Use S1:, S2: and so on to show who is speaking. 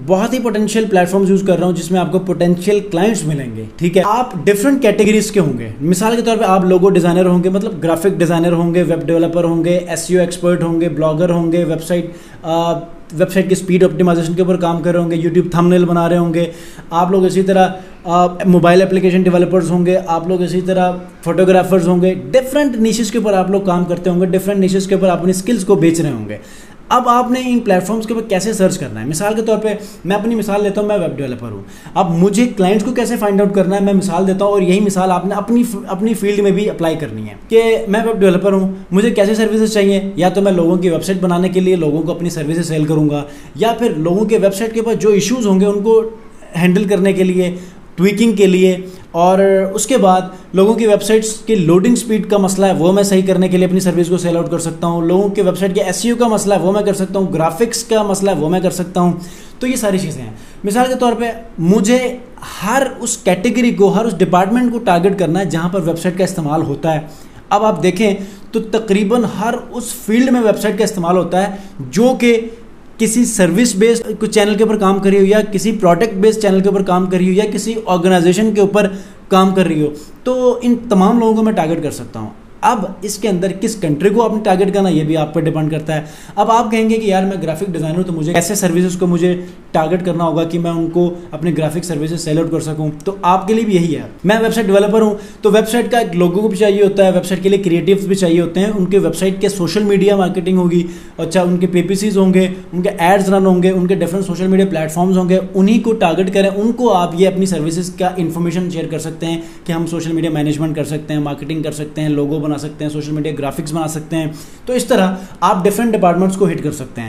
S1: बहुत ही potential platforms use कर रहा हूं जिसमें आपको पोटेंशियल क्लाइंट्स मिलेंगे। ठीक है, आप डिफरेंट कैटेगरीज के होंगे। मिसाल के तौर पे आप लोगो डिजाइनर होंगे, मतलब ग्राफिक डिजाइनर होंगे, वेब डेवलपर होंगे, एसईओ एक्सपर्ट होंगे, ब्लॉगर होंगे, वेबसाइट की स्पीड ऑप्टिमाइजेशन के ऊपर काम कर रहे होंगे, यूट्यूब थंबनेल बना रहे होंगे। आप लोग इसी तरह मोबाइल एप्लीकेशन डेवलपर्स होंगे, आप लोग इसी तरह फोटोग्राफर्स होंगे। डिफरेंट निशेस के ऊपर आप लोग काम करते होंगे, डिफरेंट निशेस के ऊपर आप अपनी स्किल्स को बेच रहे होंगे। अब आपने इन प्लेटफॉर्म्स के ऊपर कैसे सर्च करना है। मिसाल के तौर पे मैं अपनी मिसाल लेता हूँ, मैं वेब डेवलपर हूँ। अब मुझे क्लाइंट्स को कैसे फाइंड आउट करना है, मैं मिसाल देता हूँ और यही मिसाल आपने अपनी फील्ड में भी अप्लाई करनी है कि मैं वेब डेवलपर हूँ, मुझे कैसे सर्विसेज चाहिए। या तो मैं लोगों की वेबसाइट बनाने के लिए लोगों को अपनी सर्विसेज सेल करूँगा, या फिर लोगों के वेबसाइट के ऊपर जो इश्यूज़ होंगे उनको हैंडल करने के लिए, ट्वीकिंग के लिए, और उसके बाद लोगों की वेबसाइट्स की लोडिंग स्पीड का मसला है वो मैं सही करने के लिए अपनी सर्विस को सेल आउट कर सकता हूँ। लोगों के वेबसाइट के एसईओ का मसला है वो मैं कर सकता हूँ, ग्राफिक्स का मसला है वो मैं कर सकता हूँ। तो ये सारी चीज़ें हैं। मिसाल के तौर पे मुझे हर उस कैटेगरी को, हर उस डिपार्टमेंट को टारगेट करना है जहाँ पर वेबसाइट का इस्तेमाल होता है। अब आप देखें तो तकरीबन हर उस फील्ड में वेबसाइट का इस्तेमाल होता है जो कि किसी सर्विस बेस्ड कुछ चैनल के ऊपर काम कर रही हो, या किसी प्रोडक्ट बेस्ड चैनल के ऊपर काम कर रही हो, या किसी ऑर्गेनाइजेशन के ऊपर काम कर रही हो। तो इन तमाम लोगों को मैं टारगेट कर सकता हूँ। अब इसके अंदर किस कंट्री को आपने टारगेट करना ये भी आप पर डिपेंड करता है। अब आप कहेंगे कि यार मैं ग्राफिक डिज़ाइनर हूँ तो मुझे ऐसे सर्विसेज को मुझे टारगेट करना होगा कि मैं उनको अपने ग्राफिक सर्विसेज सेल आउट कर सकूँ। तो आपके लिए भी यही है। मैं वेबसाइट डेवलपर हूँ तो वेबसाइट का एक लोगो भी चाहिए होता है, वेबसाइट के लिए क्रिएटिव्स भी चाहिए होते हैं, उनके वेबसाइट के सोशल मीडिया मार्केटिंग होगी, अच्छा उनके PPCs होंगे, उनके एड्स रन होंगे, उनके डिफरेंट सोशल मीडिया प्लेटफॉर्म्स होंगे। उन्हीं को टारगेट करें, उनको आप ये अपनी सर्विसेज का इन्फॉर्मेशन शेयर कर सकते हैं कि हम सोशल मीडिया मैनेजमेंट कर सकते हैं, मार्केटिंग कर सकते हैं, लोगो बना सकते हैं, सोशल मीडिया ग्राफिक्स बना सकते हैं। तो इस तरह आप डिफरेंट डिपार्टमेंट्स को हिट कर सकते हैं।